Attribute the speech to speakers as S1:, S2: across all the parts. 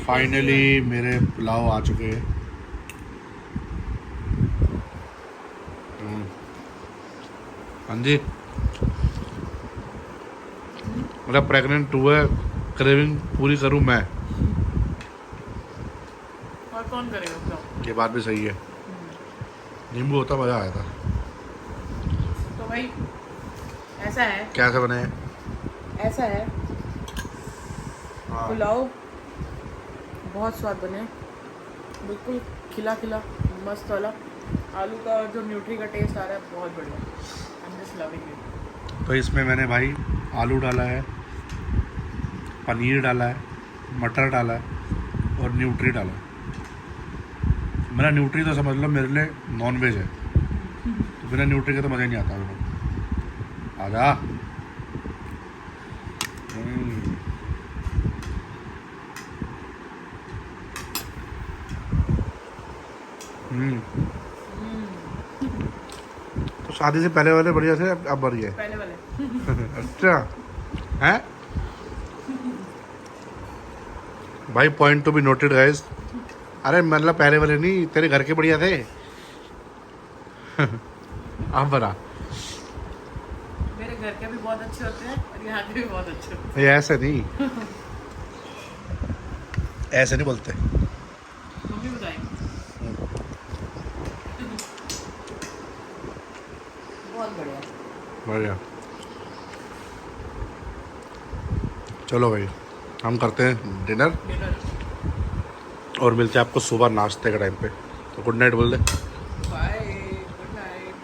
S1: Finally मेरे पुलाव आ चुके हैं। हाँ जी, मेरा प्रेग्नेंट हुआ है, क्रेविंग पूरी करूँ मैं।
S2: और कौन करेगा तो?
S1: ये बात भी सही है, नींबू होता मज़ा आया था।
S2: तो भाई ऐसा है,
S1: कैसे बने हैं?
S2: ऐसा है
S1: हाँ।
S2: पुलाव बहुत स्वाद बने, बिल्कुल खिला खिला मस्त वाला। आलू का जो न्यूट्री का टेस्ट आ रहा है बहुत बढ़िया। I am just loving it.
S1: तो इसमें मैंने भाई आलू डाला है, पनीर डाला है, मटर डाला है और न्यूट्री डाला है। मेरा न्यूट्री तो समझ लो मेरे लिए नॉन वेज है, तो बिना न्यूट्री के तो मज़ा ही नहीं आता मेरे को। आजा। तो शादी से पहले वाले बढ़िया थे, अब बढ़िया है।
S2: पहले वाले
S1: अच्छा है भाई, point to be noted guys. अरे मतलब पहले वाले नहीं, तेरे घर के बढ़िया थे। अब बना,
S2: मेरे घर के भी बहुत अच्छे होते हैं और यहाँ के भी बहुत अच्छे होते
S1: ये ऐसे नहीं, ऐसे नहीं बोलते।
S2: हैं। मम्मी बताएंगे बहुत बढ़िया।
S1: बढ़िया। चलो भाई, हम करते हैं डिनर
S2: डिनर
S1: और मिलते हैं आपको सुबह नाश्ते के टाइम पे। तो गुड नाइट बोल दे।
S2: Bye, good night.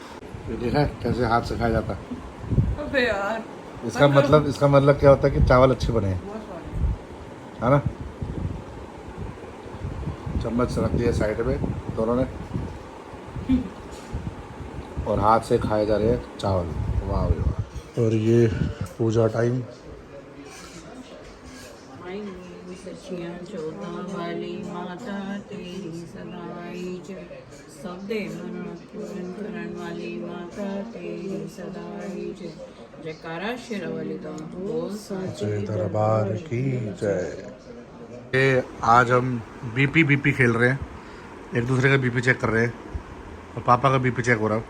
S1: ये देखा है कैसे हाथ से खाया जाता है।
S2: अबे यार,
S1: इसका मतलब क्या होता है कि चावल अच्छे बने हैं,
S2: बहुत स्वाद
S1: है ना। चम्मच रख दिया साइड में दोनों ने और हाथ से खाए जा रहे हैं चावल। वाह भाई वाह। और ये पूजा टाइम।
S2: सचियां चौदह वाली माता तेरी सदाई जय, सब दे मना पूरन करन वाली माता तेरी सदाई जय। जयकारा शेरावाली दा बोल
S1: जय दरबार की जय। ये आज हम बीपी खेल रहे हैं, एक दूसरे का बीपी चेक कर रहे हैं और पापा का बीपी चेक हो रहा है।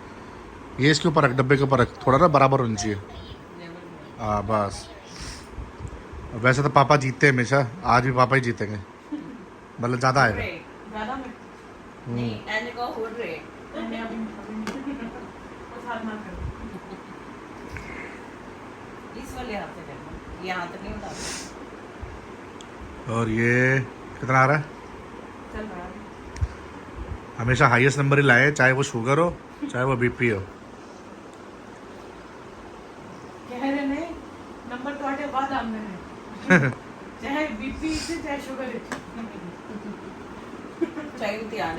S1: ये इसके ऊपर रख, डब्बे के ऊपर रख, थोड़ा ना बराबर होनी चाहिए। हाँ बस। वैसे तो पापा जीतते हैं हमेशा, आज भी पापा ही जीतेंगे, मतलब ज़्यादा आएगा।
S2: ज़्यादा में नहीं, ऐने को हो रहे बस हाथ मार कर इस वाले हाथ से करना, ये हाथ नहीं उठा।
S1: और ये कितना आ रहा है?
S2: चल रहा है
S1: हमेशा हाईएस्ट नंबर ही लाए, चाहे वो शुगर हो चाहे वो बीपी हो।
S2: कह रहे ने नंबर ਤੁਹਾਡੇ ਬਾਅਦ ਆਉਂਦੇ ਨੇ ਚਾਹੇ ਬੀਪੀ से चाहे शुगर चाहे इम्तिहान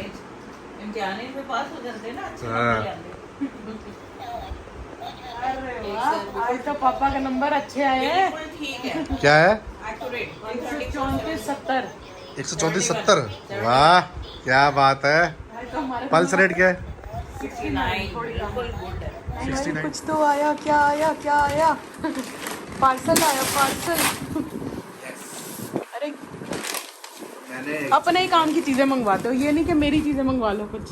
S2: में पास हो जाते ना, अच्छे नंबर ले आते। अरे वाह, आज तो पापा का नंबर अच्छे आए हैं। ठीक है,
S1: क्या है?
S2: एक्यूरेट 134-70
S1: 134-70। वाह क्या बात है। पल्स रेट क्या है?
S2: 69 बिल्कुल गुड है।
S1: 69।
S2: कुछ तो आया, क्या आया क्या आया? पार्सल आया, पार्सल। अरे
S1: मैंने
S2: अपने ही काम की चीजें मंगवाते हो, ये नहीं कि मेरी चीजें मंगवा लो कुछ।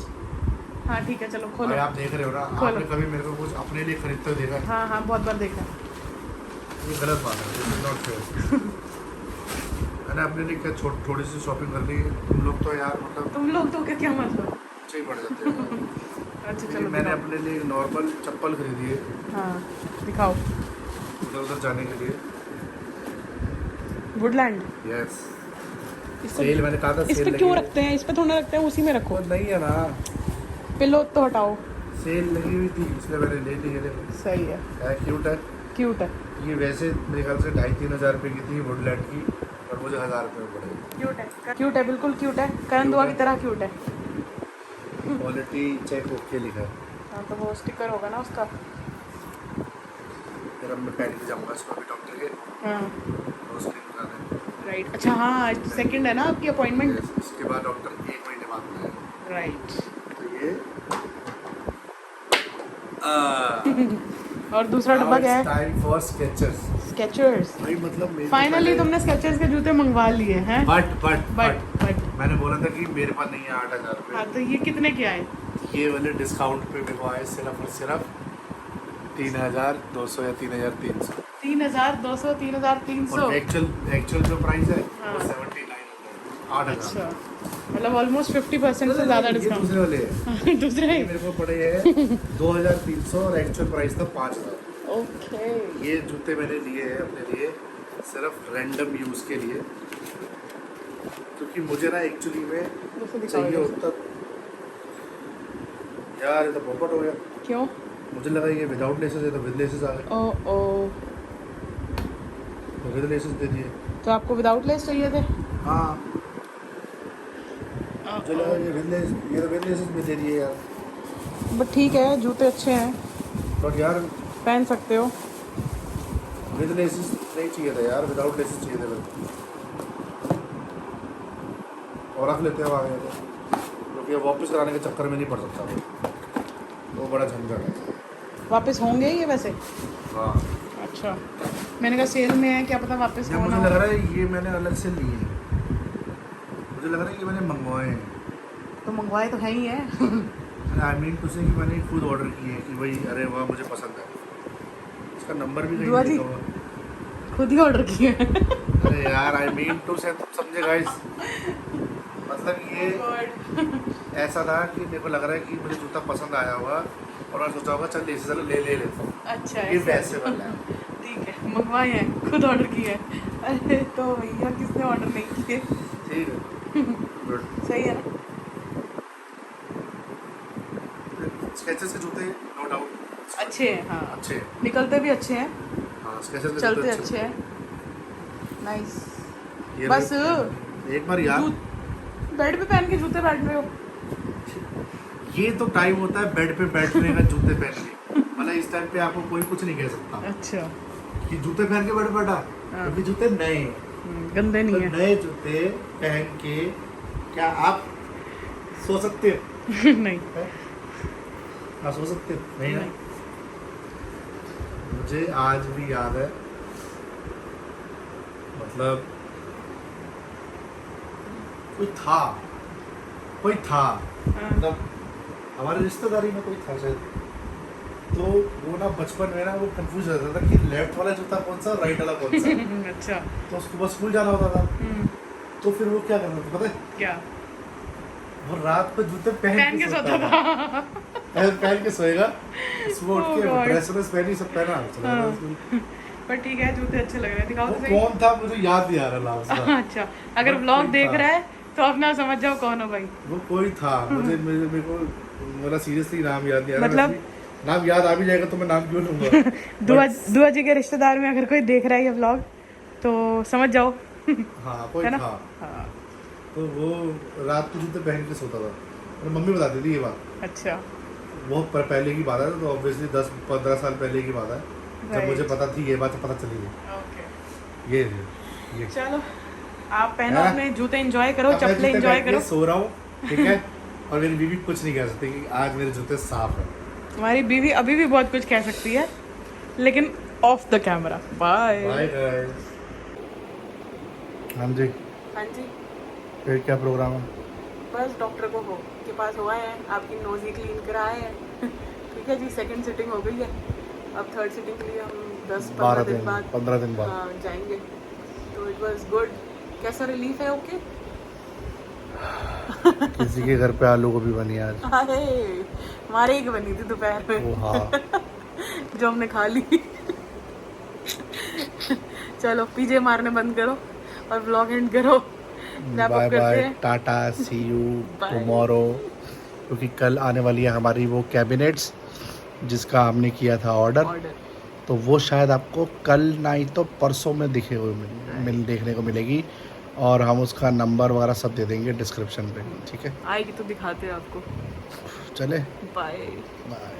S2: हाँ ठीक है, चलो खोलो।
S1: भाई आप देख रहे हो ना, आपने कभी मेरे को कुछ अपने लिए खरीदते हुए देखा है?
S2: हाँ हाँ, बहुत बार देखा।
S1: ये गलत बात है, दिस इज नॉट फेयर। मैंने अपने लिए क्या थोड़ी सी शॉपिंग कर ली है, तुम लोग तो यार मतलब
S2: तुम लोग तो क्या मतलब?
S1: सही पड़ जाते हैं।
S2: अच्छा
S1: लेकिन
S2: चलो
S1: मैंने
S2: दिखाओ।
S1: अपने लिए नॉर्मल चप्पल खरीदी है
S2: हाँ दिखाओ।
S1: उधर उधर जाने के लिए।
S2: वुडलैंड।
S1: यस,
S2: इसको
S1: सेल मैंने कहा था
S2: इस पे
S1: सेल
S2: क्यों
S1: लगी
S2: रखते हैं? इस पे थोड़ा रखते हैं, उसी में रखो।
S1: वो नहीं है ना,
S2: पिलो तो हटाओ।
S1: सेल लगी हुई थी इसलिए मैंने ले ली है।
S2: सही है,
S1: क्यूट है।
S2: क्यूट है,
S1: ये वैसे मेरे ख्याल से 2,500-3 हज़ार रुपये की थी वुडलैंड की, और मुझे 1,000 रुपये में पड़ेगी।
S2: क्यूट है, क्यूट है, बिल्कुल क्यूट है, करण दुआ की तरह क्यूट है।
S1: क्वालिटी चेक ओके लिखा है।
S2: हाँ तो वो स्टिकर होगा ना उसका।
S1: फिर अब मैं पहन के जाऊँगा इसको अभी डॉक्टर के,
S2: हाँ
S1: और उसके निकालना है।
S2: राइट। अच्छा हाँ, आज सेकंड है ना आपकी अपॉइंटमेंट?
S1: उसके बाद डॉक्टर 1 महीने बाद में आएगा।
S2: राइट।
S1: तो ये
S2: और दूसरा डब्बा क्या है?
S1: Time for Skechers.
S2: स्केचर्स।
S1: भाई मतलब मेरे
S2: फाइनली
S1: पहले-
S2: तुमने स्केचर्स के जूते मंगवा लिए हैं।
S1: बट मैंने बोला था कि मेरे पास नहीं है 8,000 रुपये।
S2: हाँ, तो ये कितने के आए?
S1: ये वाले डिस्काउंट पे मेरे को आए सिर्फ और सिर्फ 3,200 या 3,300।
S2: 3,200, 3,300।
S1: और एक्चुअल जो प्राइस है
S2: हाँ।
S1: वो 79 8,000।
S2: अच्छा, मतलब ऑलमोस्ट 50% से ज़्यादा
S1: ये
S2: डिस्काउंट।
S1: दूसरे वाले हैं।
S2: दूसरे
S1: ये मेरे को पड़े हैं 2,300 और एक्चुअल प्राइस था 5,000।
S2: ओके।
S1: ये जूते मैंने लिए हैं अपने लिए सिर्फ रैंडम यूज़ के लिए, क्योंकि मुझे ना एक्चुअली में चाहिए होता। यार ये तो पोपट हो गया।
S2: क्यों?
S1: मुझे लगा ये विदाउट लेसेस है, तो विद लेसेस आ गए।
S2: ओ ओ,
S1: तो विद लेसेस दे दिए।
S2: तो आपको विदाउट लेस चाहिए थे?
S1: हाँ, मुझे लगा ये विद लेसेस भी दे दिए यार।
S2: बट ठीक है, जूते अच्छे हैं,
S1: बट यार
S2: पहन सकते हो।
S1: विद लेसेस नहीं चाहिए था यार, विदाउट लेसेस चाहिए थे मेरे। और रख लेते हैं आगे तो, क्योंकि वापस कराने के चक्कर में नहीं पड़ सकता मैं, वो बड़ा झंझट है।
S2: वापस होंगे ये वैसे?
S1: हाँ,
S2: अच्छा, मैंने कहा सेल में है, क्या पता वापस
S1: या
S2: हो ना
S1: मुझे लग
S2: हो।
S1: रहा है ये मैंने अलग से लिए हैं। मुझे लग रहा है ये मैंने मंगवाए हैं।
S2: तो मंगवाए तो है ही है।
S1: आई मीन टू से कि मैंने खुद ऑर्डर किए हैं कि भाई अरे वाह मुझे पसंद है। इसका नंबर भी
S2: दुआ
S1: कहीं
S2: जी।
S1: लिखा हुआ।
S2: खुद ही ऑर्डर किए हैं।
S1: अरे यार आई मीन टू से समझे गाइस, मतलब ये ऐसा था कि मेरे को लग रहा है कि मुझे जूता पसंद आया होगा और मैं सोचा होगा चल लेसे चलो ले लेता हूँ।
S2: अच्छा,
S1: ये
S2: ऐसा।
S1: वैसे वाला है।
S2: ठीक है, मंगवाए हैं, खुद ऑर्डर किए हैं। अरे तो भैया किसने ऑर्डर नहीं किए?
S1: ठीक है, गुड।
S2: सही है ना?
S1: स्केचर्स के जूते नो डाउट
S2: अच्छे हैं, हाँ,
S1: अच्छे हैं।
S2: निकलते भी अच्छे हैं,
S1: हाँ, स्केचर्स के
S2: चलते
S1: जूते
S2: अच्छे हैं। नाइस।
S1: ये
S2: बस
S1: एक बार यार
S2: बेड पे पहन के जूते बैठ रहे हो?
S1: ये तो टाइम होता है बेड पे बैठने का जूते पहन के, मतलब इस टाइम पे आपको कोई कुछ नहीं कह सकता
S2: अच्छा,
S1: कि जूते पहन के बेड बैठा,
S2: हाँ।
S1: क्योंकि जूते नए हैं।
S2: गंदे
S1: तो
S2: नहीं है।
S1: नए जूते पहन के क्या आप सो सकते हो?
S2: नहीं,
S1: आप सो सकते हो? नहीं ना। मुझे आज भी याद है, मतलब कोई था
S2: हाँ।
S1: मतलब हमारे रिश्तेदारी में कोई था शायद, तो वो ना बचपन में ना वो कंफ्यूज हो जाता था कि लेफ्ट वाला जूता कौन सा राइट वाला कौन सा।
S2: अच्छा।
S1: तो उसको बस स्कूल जाना होता था, तो फिर वो क्या करता था पता है?
S2: क्या?
S1: वो रात को जूते पहन के सोता था। पहन के सोएगा, सुबह उठ
S2: Oh
S1: के
S2: God.
S1: ड्रेस पहनी सब पहना चला
S2: हाँ।
S1: जाता स्कूल।
S2: पर ठीक है, जूते अच्छे लग रहे हैं, दिखाओ
S1: वो
S2: तो सही।
S1: कौन था मुझे याद नहीं आ रहा नाम उसका।
S2: अच्छा, अगर
S1: वो
S2: व्लॉग
S1: कोई
S2: देख
S1: था।
S2: रहा है तो अपना समझ जाओ कौन हो भाई।
S1: वो कोई था, मुझे मेरे को मेरा सीरियसली नाम याद नहीं आ रहा।
S2: मतलब?
S1: वैसे भी नाम याद आ भी जाएगा तो मैं नाम क्यों लूंगा।
S2: दुआ जी के रिश्तेदार में अगर कोई देख रहा है ये व्लॉग तो समझ जाओ।
S1: हाँ कोई
S2: है ना?
S1: था,
S2: हाँ।
S1: तो वो रात को जूते पहन के सोता था। मेरी मम्मी बताती थी ये बात,
S2: अच्छा,
S1: बहुत पहले की बात है, तो ऑब्वियसली 10-15 साल पहले की बात है, जब
S2: Right.
S1: मुझे पता थी ये बात, पता चली है।
S2: ओके,
S1: ये
S2: चलो आप पहनो,
S1: हाँ।
S2: अपने जूते एंजॉय करो,
S1: अब मैं
S2: चप्पलें
S1: जूते
S2: एंजॉय
S1: पहन के
S2: करो।
S1: सो रहा हूँ, ठीक है। और मेरी बीवी कुछ नहीं कह सकती कि आज मेरे जूते साफ है।
S2: तुम्हारी बीवी अभी भी बहुत कुछ कह सकती है, लेकिन off the camera. Bye.
S1: Bye guys. हाँ जी,
S2: हाँ जी,
S1: फिर क्या प्रोग्राम है?
S2: बस डॉक्टर के पास हुआ है, आपकी नोज ही क्लीन कराए हैं। ठीक है जी, सेकंड सिटिंग हो गई है, अब थर्ड सिटिंग के लिए हम 10-15 दिन बाद
S1: 15 दिन बाद
S2: हाँ, जाएंगे। तो इट वाज गुड। कैसा रिलीफ है? ओके।
S1: किसी के घर पे आलू गोभी बनी आज।
S2: अरे हमारे ही की बनी थी दोपहर में।
S1: वो हाँ।
S2: जो हमने खा ली। चलो पीजे मारने बंद करो और व्लॉग एंड करो। Wrap up
S1: बाय
S2: करते
S1: बाय,
S2: हैं।
S1: टाटा, सी यू
S2: Bye.
S1: टुमारो। क्योंकि कल आने वाली है हमारी वो कैबिनेट्स जिसका हमने किया था ऑर्डर,
S2: ऑर्डर
S1: तो वो शायद आपको कल नहीं तो परसों में देखने को मिलेगी, और हम उसका नंबर वगैरह सब दे देंगे डिस्क्रिप्शन पे, ठीक है।
S2: आएगी तो दिखाते हैं आपको।
S1: चले,
S2: बाय।
S1: बाय।